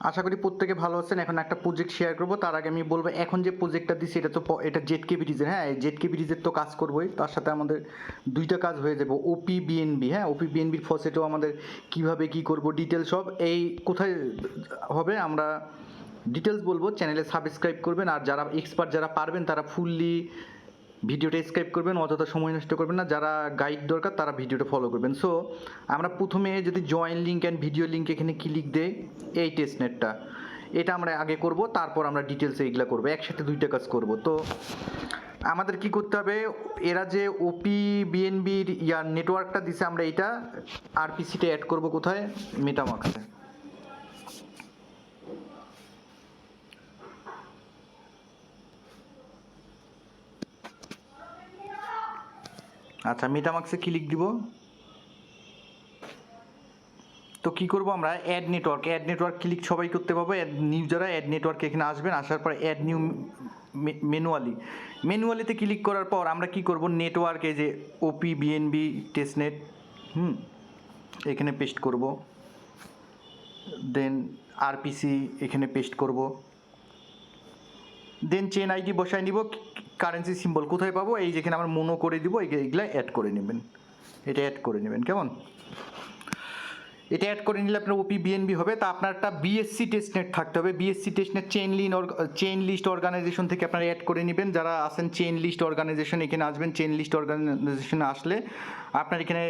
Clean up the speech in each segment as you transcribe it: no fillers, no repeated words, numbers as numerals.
আশা করি প্রত্যেকে ভালো আছেন। এখন একটা প্রজেক্ট শেয়ার করব, তার আগে আমি বলবো এখন যে প্রজেক্টটা দিচ্ছি এটা তো এটা জেড-কে-বিডিজের, হ্যাঁ জেড-কে-বিডিজের তো কাজ করবোই, তার সাথে আমাদের দুইটা কাজ হয়ে যাবে, ওপি বিএনবি, হ্যাঁ ওপি বিএনবির ফসেটও আমাদের কিভাবে কি করব ডিটেলস সব এই কোথায় হবে আমরা ডিটেলস বলবো। চ্যানেলে সাবস্ক্রাইব করবেন, আর যারা এক্সপার্ট যারা পারবেন তারা ফুললি ভিডিওটা স্ক্রাইব করবেন, অযথা সময় নষ্ট করবেন না। যারা গাইড দরকার তারা ভিডিওটা ফলো করবেন। সো আমরা প্রথমে যদি join link and video link এখানে ক্লিক দেই, এই টেস্টনেটটা এটা আমরা আগে করব, তারপর আমরা ডিটেলসে এগুলা করব, একসাথে দুইটা কাজ করব। তো আমাদের কি করতে হবে, এরা যে ওপি বিএনবির ইয়ার নেটওয়ার্কটা দিছে আমরা এটা আরপিসিতে অ্যাড করব কোথায়, মেটামাক্সে। আচ্ছা মেটামাক্সে ক্লিক দিব। তো কী করবো আমরা, অ্যাড নেটওয়ার্ক ক্লিক সবাই করতে পারবো। নিউ যারা অ্যাড নেটওয়ার্ক এখানে আসবেন, আসার পর অ্যাড নিউ ম্যানুয়ালিতে ক্লিক করার পর আমরা কি করব, নেটওয়ার্কে যে ওপি বিএনবি টেস্টনেট এখানে পেস্ট করব, দেন আরপিসি এখানে পেস্ট করব, দেন চেন আইডি বসাই নিব। কারেন্সি সিম্বল কোথায় পাবো, এই যেখানে আমরা মনো করে দিব, এইগুলা অ্যাড করে নেবেন, এটা অ্যাড করে নেবেন কেমন। এটা অ্যাড করে নিলে আপনার ওপি বিএনবি হবে। তা আপনার একটা বিএসসি টেস্টনেট থাকতে হবে, BSC testnet chain list organization থেকে আপনারা অ্যাড করে নেবেন। যারা আছেন চেইন লিস্ট অর্গানাইজেশন এখানে আসবেন, চেইন লিস্ট অর্গানাইজেশনে আসলে আপনার এখানে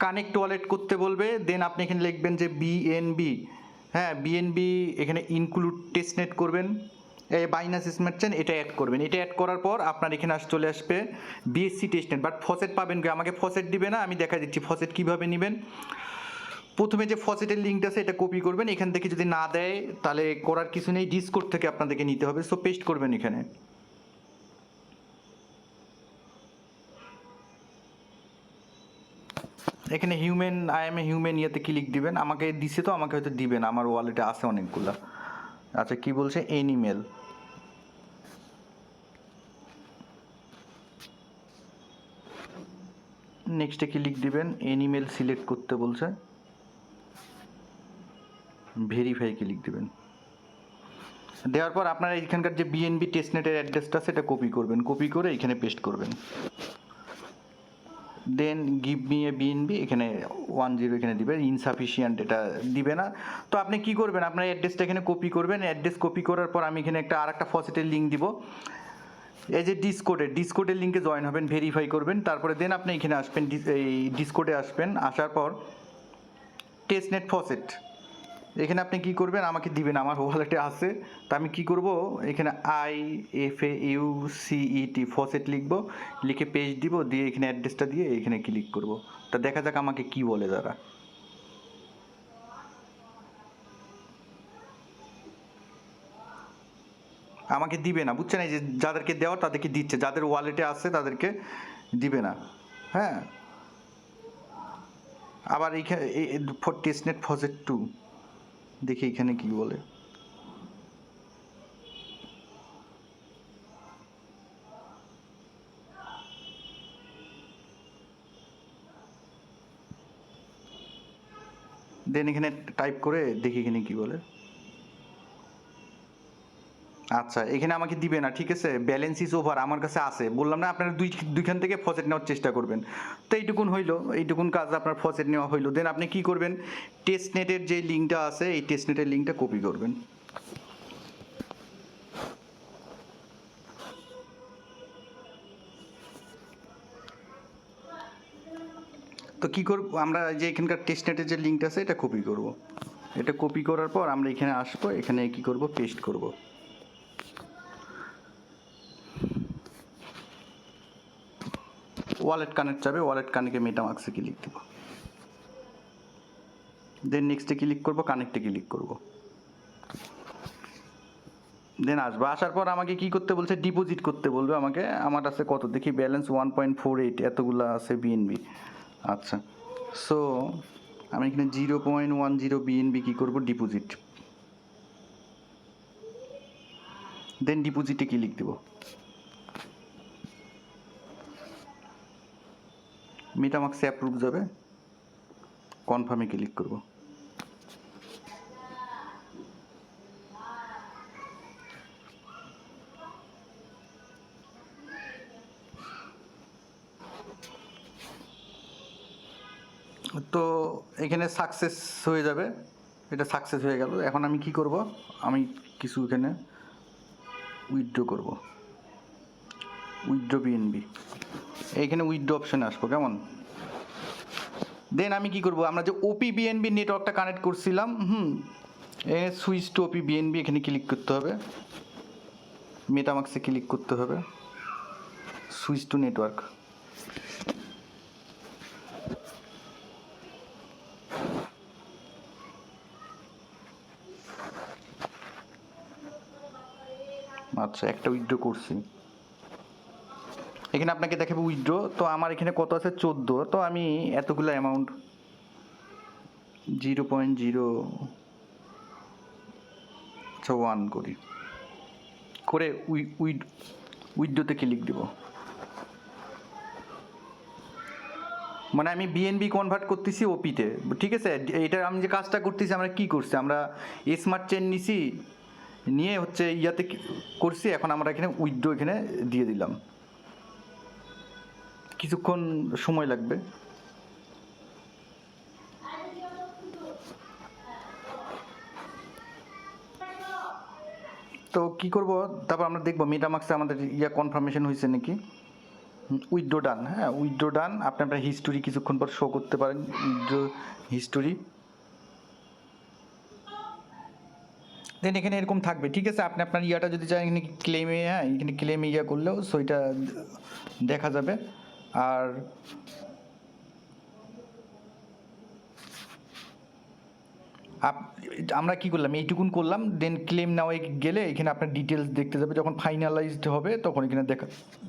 কানেক্ট ওয়ালেট করতে বলবে, দেন আপনি এখানে লিখবেন যে বিএনবি, হ্যাঁ বিএনবি এখানে ইনক্লুড টেস্টনেট করবেন, এই বাইনান্স স্মার্ট চেন এটা অ্যাড করবেন। এটা অ্যাড করার পর আপনার এখানে চলে আসবে বিএসসি টেস্টনেট, বাট ফসেট পাবেন কি, আমাকে ফসেট দিবে না, আমি দেখা দিচ্ছি ফসেট কীভাবে নেবেন। প্রথমে যে ফসেটের লিঙ্কটা আছে এটা কপি করবেন, এখান থেকে যদি না দেয় তাহলে করার কিছু নেই, ডিসকোড থেকে আপনাদেরকে নিতে হবে। সো পেস্ট করবেন এখানে। এখানে আই এম এ হিউম্যান ইয়েতে ক্লিক দিবেন, আমাকে দিছে তো, আমাকে হয়তো দিবেন, আমার ওয়ালেটে আছে অনেকগুলা। আচ্ছা কি বলছে, এনিমেল, নেক্সটে ক্লিক দিবেন, এনিমেল সিলেক্ট করতে বলছে, ভেরিফাই ক্লিক দিবেন। দেওয়ার পর আপনারা এখানকার যে বিএনবি টেস্টনেটের অ্যাড্রেসটা সেটা কপি করবেন, কপি করে এখানে পেস্ট করবেন। Then give me a BNB এখানে 10 এখানে দিবে, ইনসাফিসিয়েন্ট এটা দিবে না। তো আপনি কি করবেন, আপনার অ্যাড্রেসটা এখানে কপি করবেন, অ্যাড্রেস কপি করার পর আমি এখানে আরেকটা ফসেটের লিঙ্ক দিব, এই যে ডিসকোডের লিঙ্কে জয়েন হবেন, ভেরিফাই করবেন, তারপরে দেন আপনি এখানে আসবেন, এই ডিসকোডে আসবেন, আসার পর টেস্টনেট ফসেট এখানে আপনি কি করবেন, আমাকে দিবেন, আমার ওয়ালেটে আছে। তা আমি কি করব, এখানে IFAUCET ফসেট লিখব, লিখে পেজ দিব, দিয়ে এখানে অ্যাড্রেসটা দিয়ে এখানে ক্লিক করব। তা দেখা যাক আমাকে কি বলে তারা। আমাকে দিবে না, বুঝছেন, এই যে যাদেরকে দেওয়া তাদেরকে দিচ্ছে, যাদের ওয়ালেটে আছে তাদেরকে দিবে না। হ্যাঁ আবার এইখানে টেস্টনেট ফসেট 2 দেখি এখানে কি বলে। দেন এখানে টাইপ করে দেখি এখানে কি বলে। আচ্ছা এখানে আমাকে দিবে না, ঠিক আছে, ব্যালেন্স ইজ ওভার আমার কাছে আছে, বললাম না আপনারা দুইখান থেকে ফসেট নেওয়ার চেষ্টা করবেন। তো এইটুকুন হইলো, এইটুকুন কাজ আপনার ফসেট নেওয়া হইলো। দেন আপনি কি করবেন, টেস্টনেটের যে লিঙ্কটা আছে এই টেস্টনেটের লিঙ্কটা কপি করবেন। তো কী করব আমরা, যে এখানকার টেস্টনেটের যে লিঙ্কটা আছে এটা কপি করব। এটা কপি করার পর আমরা এখানে আসবো, এখানে কি করব, পেস্ট করব। ওয়ালেট কানেক্ট যাবে, ওয়ালেট কানেক্টে মেটামাক্সে ক্লিক দেব, দেন নেক্সটে ক্লিক করব, কানেক্টে ক্লিক করব, দেন আসবো। আসার পর আমাকে কি করতে বলছে, ডিপোজিট করতে বলবে আমাকে। আমার আছে কত দেখি, ব্যালেন্স 1.48 এতগুলো আছে বিএনবি। আচ্ছা সো আমি এখানে 0.10 বিএনবি কী করবো, ডিপোজিট, দেন ডিপোজিটে ক্লিক দেব। মেটামাক্সে অ্যাপ্রুভ যাবে, কনফার্মে ক্লিক করব। এখানে সাকসেস হয়ে যাবে, এটা সাকসেস হয়ে গেল। এখন আমি কি করব, আমি কিছু এখানে উইথড্র করব, উইথড্র বিএনবি, এইখানে উইথড্র অপশানে আসবো কেমন। দেন আমি কি করব, আমরা যে ওপি বিএনবি নেটওয়ার্কটা কানেক্ট করছিলাম, এখানে সুইচ টু ওপি বিএনবি এখানে ক্লিক করতে হবে, মেটামাক্সে ক্লিক করতে হবে, সুইচ টু নেটওয়ার্ক। আচ্ছা, একটা উইথড্র করছি, এখানে আপনাকে দেখাবে উইথড্র। তো আমার এখানে কত আছে 14, তো আমি এতগুলো অ্যামাউন্ট 0.01 করি, করে উইথড্রোতে ক্লিক দেব। মানে আমি বিএনবি কনভার্ট করতেছি ওপিতে, ঠিক আছে। এটা আমি যে কাজটা করতেছি, আমরা কি করছি, আমরা স্মার্ট চেন নিছি, নিয়ে হচ্ছে ইয়াতে করছি। এখন আমরা এখানে উইথড্র এখানে দিয়ে দিলাম, কিছুক্ষণ সময় লাগবে। তো কি করব, তারপর আমরা দেখব মেটামাক্সে আমাদের ইয়া কনফার্মেশন হয়েছে নাকি। উইথড্র ডান, হ্যাঁ উইথড্র ডান। আপনি আপনার হিস্টোরি কিছুক্ষণ পর শো করতে পারেন, উইথড্র হিস্টোরি। দেন এখানে এরকম থাকবে, ঠিক আছে। আপনি আপনার ইয়াটা যদি চান এখানে ক্লেমে, হ্যাঁ এখানে ক্লেমে ইয়া করলেও সেটা দেখা যাবে। আর আমরা কি করলাম, এইটুকুন করলাম। দেন ক্লেম নাও গেলে এখানে আপনার ডিটেলস দেখতে যাবে, যখন ফাইনালাইজড হবে তখন এখানে দেখা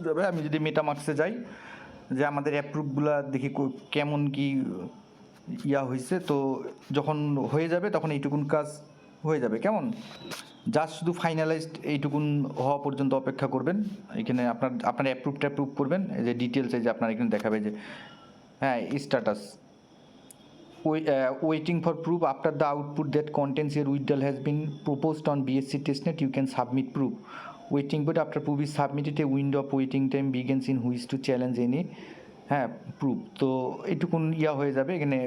যাবে। আমি যদি মেটামাক্সে যাই, যে আমাদের অ্যাপ্রুভগুলো দেখি কেমন কি ইয়া হয়েছে, তো যখন হয়ে যাবে তখন এইটুকুন কাজ হয়ে যাবে কেমন। জাস্ট শুধু ফাইনালাইজড এইটুকুন হওয়া পর্যন্ত অপেক্ষা করবেন। এখানে আপনার অ্যাপ্রুভ করবেন, এই যে ডিটেলসে যে আপনার এখানে দেখাবে যে হ্যাঁ status waiting for proof. After the output that contains your withdrawal has been proposed on BSC Testnet, you can submit proof. Waiting, but after proof is submitted, a window of waiting time begins in which to challenge any proof. তো এইটুকুন ইয়া হয়ে যাবে, এখানে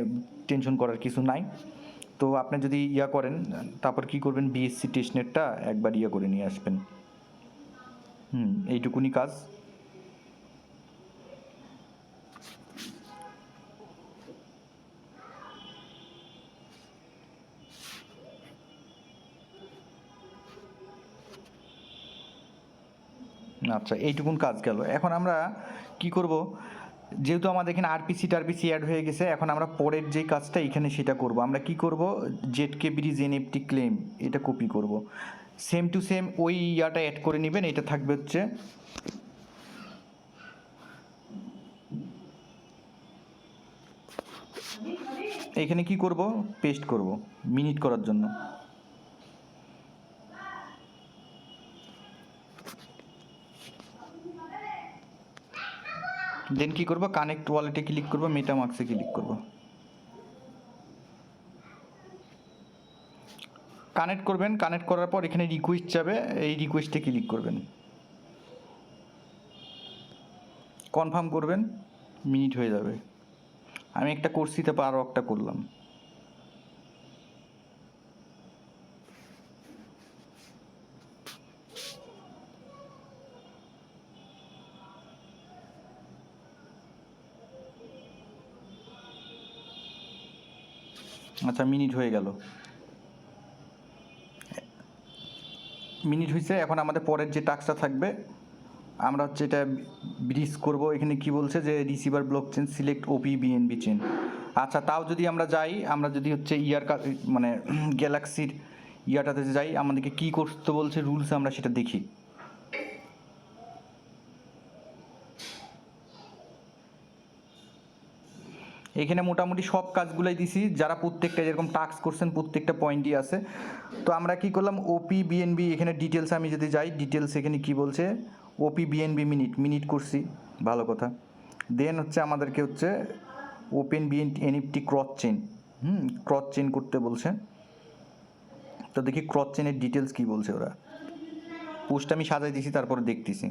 tension করার কিছু নাই। তো আপনি যদি ইয়া করেন, তারপর কি করবেন, বিএসসি টেস্টনেটটা একবার ইয়া করে নিয়ে আসবেন। এইটুকুনি কাজ। আচ্ছা, এইটুকুন কাজ গেল। এখন আমরা কি করব, যেহেতু আমাদের এখানে আরপিসি টারপিসি অ্যাড হয়ে গেছে, এখন আমরা পরের যে কাজটা এখানে সেটা করব। আমরা কি করব, জেডকে ব্রিজ এনএফটি ক্লেম, এটা কপি করব, সেম টু সেম ওই ইয়াটা অ্যাড করে নেবেন। এটা থাকবে হচ্ছে এখানে কি করব, পেস্ট করব মিনিট করার জন্য। দেন কি করব, কানেক্ট ওয়ালেটে ক্লিক করব, মেটামাক্সে ক্লিক করব। কানেক্ট করবেন, কানেক্ট করার পর এখানে রিকোয়েস্ট যাবে, এই রিকোয়েস্টে ক্লিক করবেন, কনফার্ম করবেন, মিনিট হয়ে যাবে। আমি একটা করছি, তারপর আরও একটা করলাম। আচ্ছা, মিনিট হয়ে গেল, মিনিট হয়েছে। এখন আমাদের পরের যে টাস্কটা থাকবে, আমরা হচ্ছে এটা ব্রিজ করব। এখানে কি বলছে যে রিসিভার ব্লক চেন সিলেক্ট ওপি বিএনবি চেন। আচ্ছা, তাও যদি আমরা যাই, আমরা যদি হচ্ছে মানে গ্যালাক্সির ইয়াটাতে যাই, আমাদেরকে কি করতে বলছে রুলস, আমরা সেটা দেখি। এখানে মোটামুটি সব কাজগুলাই দিছি, যারা প্রত্যেকটা যেরকম টাস্ক করছেন প্রত্যেকটা পয়েন্টই আছে। তো আমরা কি করলাম, ওপি বিএনবি এখানে ডিটেলস, আমি যদি যাই ডিটেলস, এখানে কি বলছে ওপি বিএনবি মিনিট করছি, ভালো কথা। দেন হচ্ছে আমাদেরকে হচ্ছে open NFT cross chain, cross chain করতে বলছে। তো দেখি ক্রস চেনের ডিটেলস কি বলছে ওরা। পোস্ট আমি সাজাই দিছি, তারপরে দেখতেছি।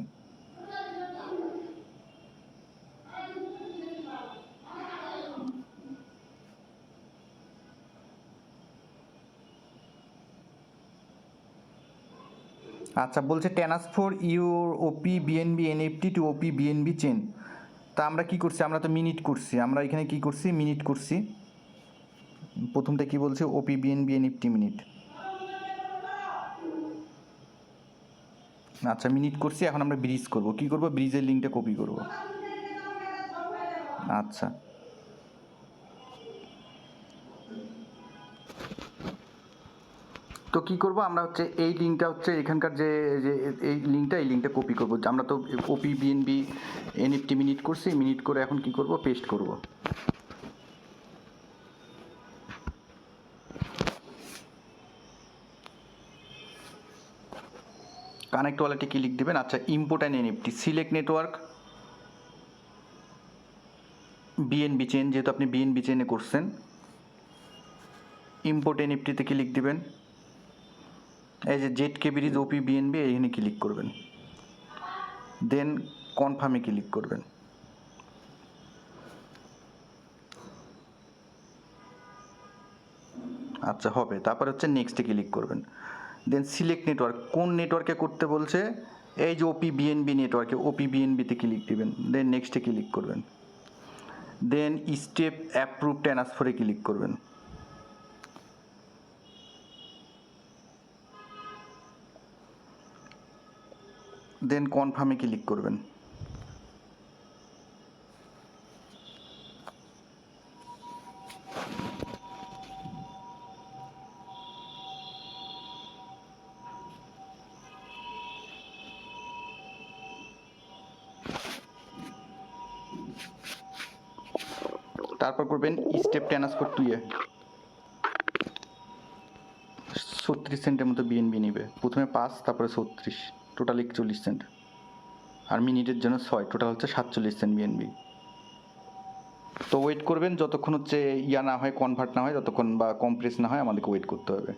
আচ্ছা, বলছে transfer your OP BNB NFT to OP BNB chain. তা আমরা কি করছি, আমরা তো মিনিট করছি, আমরা এখানে কি করছি, মিনিট করছি। প্রথমটা কি বলছে, ওপি বিএনবি এনএফটি মিনিট। আচ্ছা, মিনিট করছি, এখন আমরা ব্রিজ করব। কি করব, ব্রিজের লিঙ্কটা কপি করব। আচ্ছা, তো কি করব আমরা হচ্ছে এই লিঙ্কটা হচ্ছে এখানকার যে যে এই লিঙ্কটা কপি করব। আমরা তো ওপি বিএনবি এনএফটি মিনিট করছি, মিনিট করে এখন কি করব, পেস্ট করব। কানেক্ট ওয়ালেটে ক্লিক দিবেন। আচ্ছা, import and NFT, select network BNB chain, যেহেতু আপনি বিএনবি চেনে করছেন। ইম্পোর্ট এনএফটিতে ক্লিক দিবেন। এই যে জেড কে ব্রিজ ওপি বিএনবি, এইখানে ক্লিক করবেন। দেন কনফার্মে ক্লিক করবেন। আচ্ছা, হবে। তারপর হচ্ছে নেক্সটে ক্লিক করবেন। দেন সিলেক্ট নেটওয়ার্ক, কোন নেটওয়ার্কে করতে বলছে, এই যে ওপি বিএনবি নেটওয়ার্কে, ওপি বিএনবিতে ক্লিক দিবেন। দেন নেক্সটে ক্লিক করবেন। দেন স্টেপ অ্যাপ্রুভ ট্রান্সফারে ক্লিক করবেন। দেন কনফার্মে ক্লিক করবেন। তারপর করবেন স্টেপ ট্রান্সফার টু এ। 36 সেন্টের মতো বিএনবি নেবে। প্রথমে 5, তারপরে 36, টোটাল 41 সেন্ট। আর মিনিটের জন্য 6, টোটাল হচ্ছে 47 সেন্ট বিএনবি। তো ওয়েট করবেন যতক্ষণ হচ্ছে ইয়া না হয়, কনভার্ট না হয়, ততক্ষণ বা কমপ্রেস না হয়, আমাদেরকে ওয়েট করতে হবে।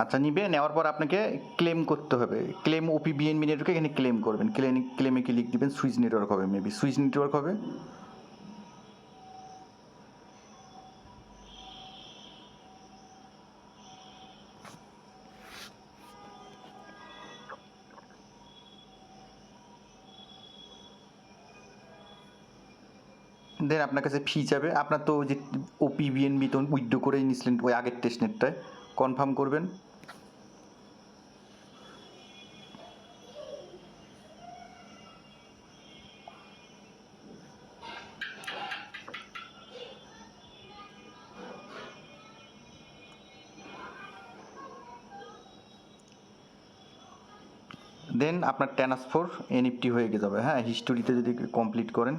আচ্ছা, নিবে। নেওয়ার পর আপনাকে ক্লেম করতে হবে। ক্লেম ওপি বিএনবি নেটওয়ার্কে এখানে ক্লেম করবেন। ক্লেমে ক্লিক দিবেন। সুইচ নেটওয়ার্ক হবে, মেবি সুইচ নেটওয়ার্ক হবে। দেন আপনার কাছে ফি যাবে। আপনার তো যে ওপি বিএনবি তো উইথড্র করেই নিয়েছিলেন ওই আগের টেস্টনেটটায়, কনফার্ম করবেন। দেন আপনার ট্রান্সফার এনএফটি হয়ে যাবে। হ্যাঁ, হিস্টোরিতে যদি কমপ্লিট করেন,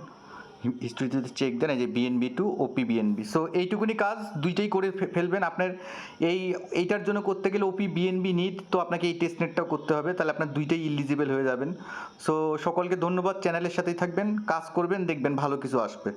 হিস্টোরিতে যদি চেক দেন, এই যে BNB to OP BNB. So এইটুকুনি কাজ, দুইটাই করে ফেলবেন। আপনার এইটার জন্য করতে গেলে ওপি বিএনবি নিড, তো আপনাকে এই টেস্টনেটটাও করতে হবে, তাহলে আপনার দুইটাই ইলিজিবল হয়ে যাবেন। সো সকলকে ধন্যবাদ, চ্যানেলের সাথেই থাকবেন, কাজ করবেন, দেখবেন ভালো কিছু আসবে।